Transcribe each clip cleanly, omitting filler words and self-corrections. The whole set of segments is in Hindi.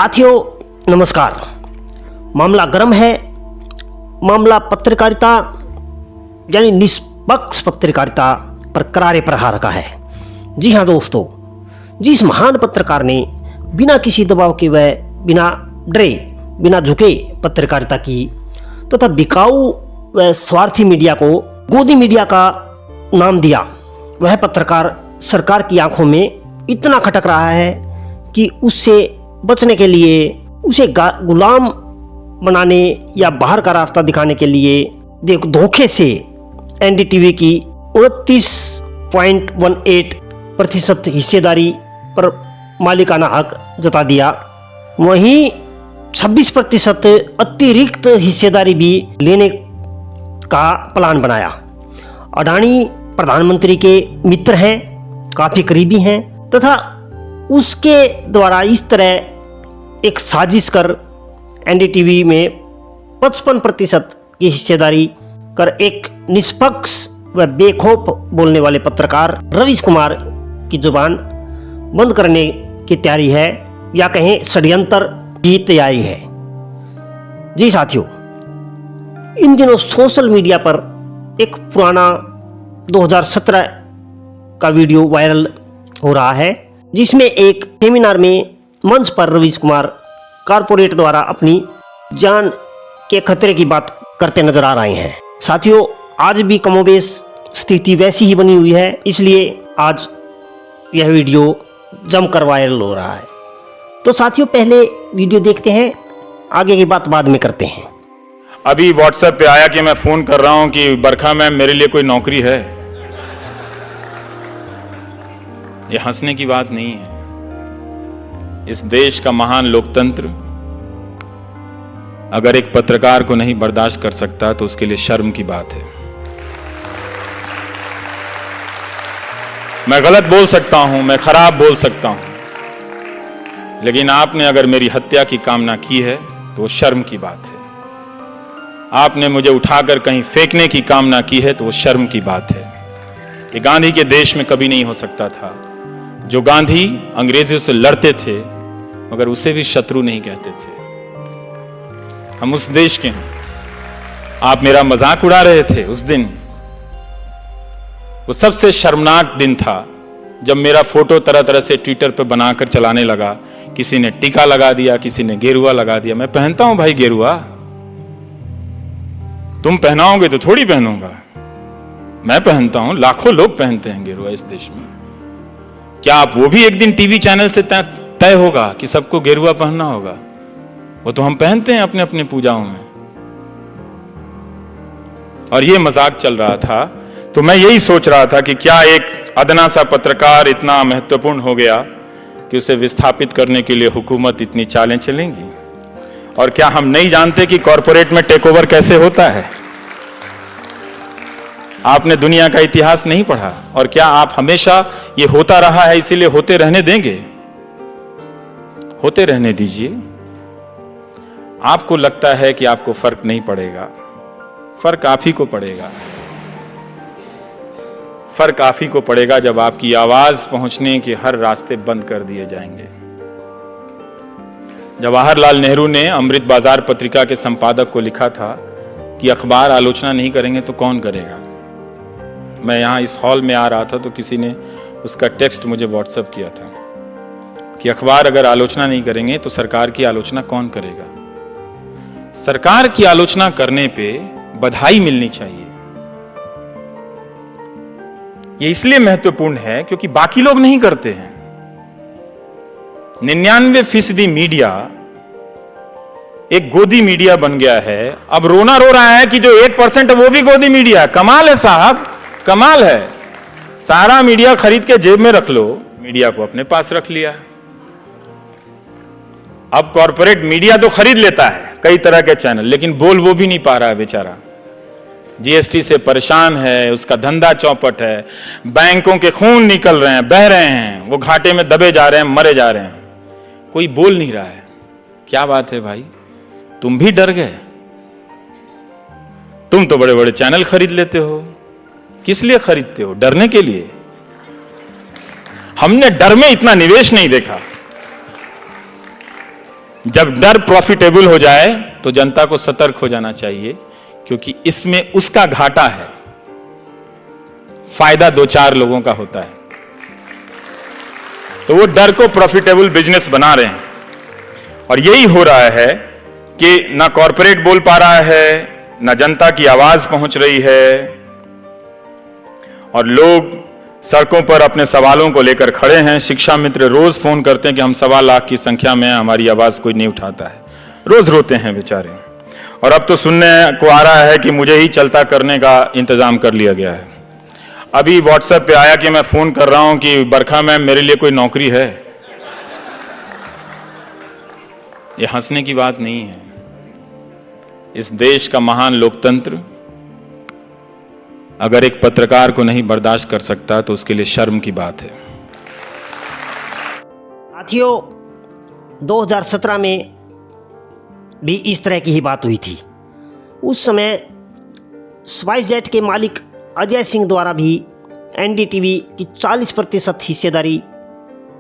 साथियों नमस्कार। मामला गर्म है। मामला पत्रकारिता यानी निष्पक्ष पत्रकारिता पर करारे प्रहार का है। जी हाँ दोस्तों, जिस महान पत्रकार ने बिना किसी दबाव के व बिना डरे बिना झुके पत्रकारिता की तथा बिकाऊ व स्वार्थी मीडिया को गोदी मीडिया का नाम दिया, वह पत्रकार सरकार की आंखों में इतना खटक रहा है कि उससे बचने के लिए उसे गुलाम बनाने या बाहर का रास्ता दिखाने के लिए धोखे से एनडीटीवी की 29.18% हिस्सेदारी पर मालिकाना हक जता दिया। वहीं 26% अतिरिक्त हिस्सेदारी भी लेने का प्लान बनाया। अडानी प्रधानमंत्री के मित्र हैं, काफ़ी करीबी हैं तथा उसके द्वारा इस तरह एक साजिश कर एनडीटीवी में 55% की हिस्सेदारी कर एक निष्पक्ष व बेखौफ बोलने वाले पत्रकार रवीश कुमार की जुबान बंद करने की तैयारी है, या कहें षड्यंत्र की तैयारी है। जी साथियों, इन दिनों सोशल मीडिया पर एक पुराना 2017 का वीडियो वायरल हो रहा है, जिसमें एक सेमिनार में मंच पर रवीश कुमार कारपोरेट द्वारा अपनी जान के खतरे की बात करते नजर आ रहे हैं। साथियों, आज भी कमोबेश स्थिति वैसी ही बनी हुई है, इसलिए आज यह वीडियो जमकर वायरल हो रहा है। तो साथियों, पहले वीडियो देखते हैं, आगे की बात बाद में करते हैं। अभी व्हाट्सएप पे आया कि मैं फोन कर रहा हूं कि बरखा मैम मेरे लिए कोई नौकरी है। ये हंसने की बात नहीं है। इस देश का महान लोकतंत्र अगर एक पत्रकार को नहीं बर्दाश्त कर सकता तो उसके लिए शर्म की बात है। मैं गलत बोल सकता हूं, मैं खराब बोल सकता हूं, लेकिन आपने अगर मेरी हत्या की कामना की है तो वो शर्म की बात है। आपने मुझे उठाकर कहीं फेंकने की कामना की है तो वो शर्म की बात है। ये गांधी के देश में कभी नहीं हो सकता था। जो गांधी अंग्रेजों से लड़ते थे मगर उसे भी शत्रु नहीं कहते थे। हम उस देश के हैं। आप मेरा मजाक उड़ा रहे थे उस दिन। वो सबसे शर्मनाक दिन था जब मेरा फोटो तरह तरह से ट्विटर पे बनाकर चलाने लगा। किसी ने टीका लगा दिया, किसी ने गेरुआ लगा दिया। मैं पहनता हूं भाई गेरुआ, तुम पहनाओगे तो थोड़ी पहनूंगा। मैं पहनता हूं, लाखों लोग पहनते हैं गेरुआ इस देश में। क्या आप वो भी एक दिन टीवी चैनल से तय होगा कि सबको गेरुआ पहनना होगा? वो तो हम पहनते हैं अपने अपने पूजाओं में। और ये मजाक चल रहा था, तो मैं यही सोच रहा था कि क्या एक अदना सा पत्रकार इतना महत्वपूर्ण हो गया कि उसे विस्थापित करने के लिए हुकूमत इतनी चालें चलेंगी? और क्या हम नहीं जानते कि कॉरपोरेट में टेक ओवर कैसे होता है? आपने दुनिया का इतिहास नहीं पढ़ा? और क्या आप हमेशा ये होता रहा है इसीलिए होते रहने देंगे? होते रहने दीजिए। आपको लगता है कि आपको फर्क नहीं पड़ेगा, फर्क आप ही को पड़ेगा। फर्क आप ही को पड़ेगा जब आपकी आवाज पहुंचने के हर रास्ते बंद कर दिए जाएंगे। जवाहरलाल नेहरू ने अमृत बाजार पत्रिका के संपादक को लिखा था कि अखबार आलोचना नहीं करेंगे तो कौन करेगा। मैं यहां इस हॉल में आ रहा था तो किसी ने उसका टेक्स्ट मुझे व्हाट्सएप किया था कि अखबार अगर आलोचना नहीं करेंगे तो सरकार की आलोचना कौन करेगा। सरकार की आलोचना करने पे बधाई मिलनी चाहिए। ये इसलिए महत्वपूर्ण है क्योंकि बाकी लोग नहीं करते हैं। 99% मीडिया एक गोदी मीडिया बन गया है। अब रोना रो रहा है कि जो 1% है वो भी गोदी मीडिया। कमाल है साहब, कमाल है। सारा मीडिया खरीद के जेब में रख लो, मीडिया को अपने पास रख लिया। अब कॉरपोरेट मीडिया तो खरीद लेता है कई तरह के चैनल, लेकिन बोल वो भी नहीं पा रहा है बेचारा। जीएसटी से परेशान है, उसका धंधा चौपट है, बैंकों के खून निकल रहे हैं, बह रहे हैं, वो घाटे में दबे जा रहे हैं, मरे जा रहे हैं, कोई बोल नहीं रहा है। क्या बात है भाई, तुम भी डर गए? तुम तो बड़े बड़े चैनल खरीद लेते हो। किस लिए खरीदते हो? डरने के लिए? हमने डर में इतना निवेश नहीं देखा। जब डर प्रॉफिटेबल हो जाए तो जनता को सतर्क हो जाना चाहिए, क्योंकि इसमें उसका घाटा है, फायदा 2-4 लोगों का होता है। तो वो डर को प्रॉफिटेबल बिजनेस बना रहे हैं, और यही हो रहा है कि ना कॉरपोरेट बोल पा रहा है, ना जनता की आवाज पहुंच रही है, और लोग सड़कों पर अपने सवालों को लेकर खड़े हैं। शिक्षा मित्र रोज फोन करते हैं कि हम 1.25 लाख की संख्या में, हमारी आवाज कोई नहीं उठाता है, रोज रोते हैं बेचारे। और अब तो सुनने को आ रहा है कि मुझे ही चलता करने का इंतजाम कर लिया गया है। अभी व्हाट्सएप पे आया कि मैं फोन कर रहा हूं कि बरखा मैम मेरे लिए कोई नौकरी है। ये हंसने की बात नहीं है। इस देश का महान लोकतंत्र अगर एक पत्रकार को नहीं बर्दाश्त कर सकता तो उसके लिए शर्म की बात है। साथियों, 2017 में भी इस तरह की ही बात हुई थी। उस समय स्पाइसजेट के मालिक अजय सिंह द्वारा भी एनडीटीवी की 40% हिस्सेदारी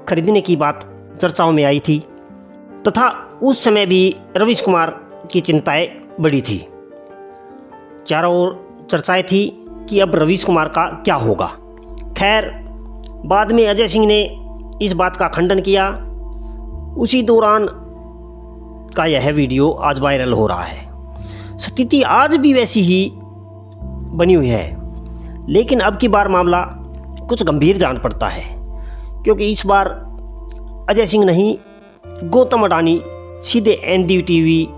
खरीदने की बात चर्चाओं में आई थी, तथा उस समय भी रवीश कुमार की चिंताएं बढ़ी थी। चारों ओर चर्चाएं थी कि अब रवीश कुमार का क्या होगा। खैर, बाद में अजय सिंह ने इस बात का खंडन किया। उसी दौरान का यह वीडियो आज वायरल हो रहा है। स्थिति आज भी वैसी ही बनी हुई है, लेकिन अब की बार मामला कुछ गंभीर जान पड़ता है, क्योंकि इस बार अजय सिंह नहीं, गौतम अडानी सीधे एनडीटीवी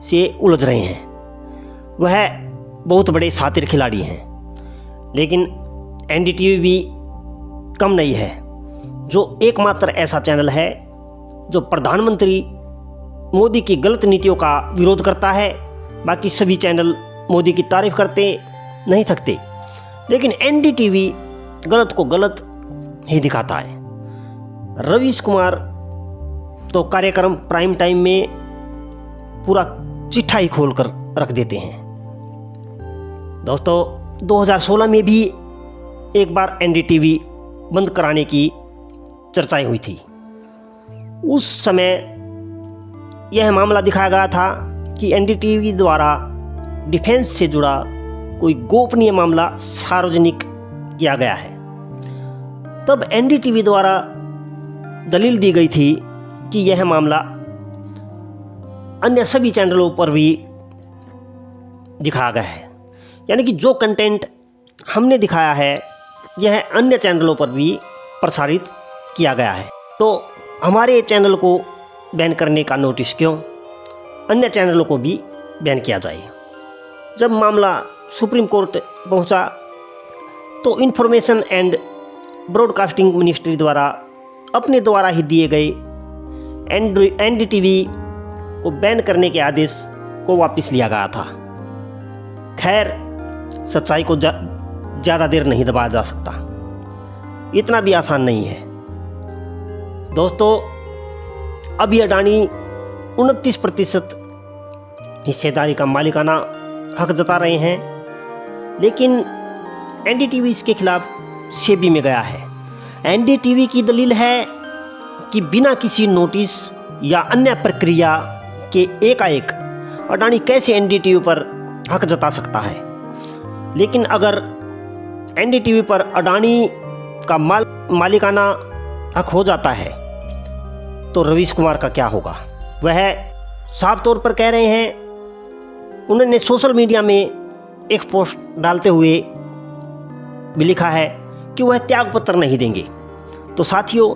से उलझ रहे हैं। वह बहुत बड़े शातिर खिलाड़ी हैं, लेकिन एनडीटीवी भी कम नहीं है, जो एकमात्र ऐसा चैनल है जो प्रधानमंत्री मोदी की गलत नीतियों का विरोध करता है। बाकी सभी चैनल मोदी की तारीफ करते नहीं थकते, लेकिन एनडीटीवी गलत को गलत ही दिखाता है। रवीश कुमार तो कार्यक्रम प्राइम टाइम में पूरा चिट्ठा ही खोल कर रख देते हैं। दोस्तों, 2016 में भी एक बार एनडीटीवी बंद कराने की चर्चाएं हुई थी। उस समय यह मामला दिखाया गया था कि एनडीटीवी द्वारा डिफेंस से जुड़ा कोई गोपनीय मामला सार्वजनिक किया गया है। तब एनडीटीवी द्वारा दलील दी गई थी कि यह मामला अन्य सभी चैनलों पर भी दिखाया गया है, यानी कि जो कंटेंट हमने दिखाया है यह अन्य चैनलों पर भी प्रसारित किया गया है। तो हमारे चैनल को बैन करने का नोटिस क्यों, अन्य चैनलों को भी बैन किया जाए। जब मामला सुप्रीम कोर्ट पहुंचा तो इंफॉर्मेशन एंड ब्रॉडकास्टिंग मिनिस्ट्री द्वारा अपने द्वारा ही दिए गए एनडीटीवी को बैन करने के आदेश को वापस लिया गया था। खैर, सच्चाई को ज़्यादा देर नहीं दबाया जा सकता, इतना भी आसान नहीं है। दोस्तों, अभी अडानी 29% हिस्सेदारी का मालिकाना हक जता रहे हैं, लेकिन एनडीटीवी इसके खिलाफ सेबी में गया है। एनडीटीवी की दलील है कि बिना किसी नोटिस या अन्य प्रक्रिया के एकाएक अडानी कैसे एनडीटीवी पर हक जता सकता है। लेकिन अगर एनडीटीवी पर अडानी का मालिकाना हक हो जाता है तो रवीश कुमार का क्या होगा। वह साफ तौर पर कह रहे हैं, उन्होंने सोशल मीडिया में एक पोस्ट डालते हुए भी लिखा है कि वह त्यागपत्र नहीं देंगे। तो साथियों,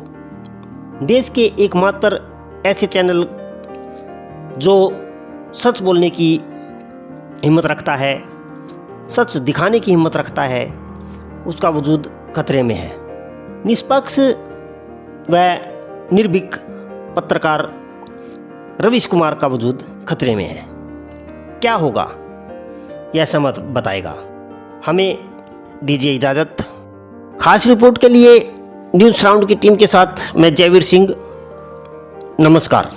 देश के एकमात्र ऐसे चैनल जो सच बोलने की हिम्मत रखता है, सच दिखाने की हिम्मत रखता है, उसका वजूद खतरे में है। निष्पक्ष व निर्भीक पत्रकार रवीश कुमार का वजूद खतरे में है। क्या होगा यह समय बताएगा। हमें दीजिए इजाज़त। खास रिपोर्ट के लिए न्यूज़ राउंड की टीम के साथ मैं जयवीर सिंह, नमस्कार।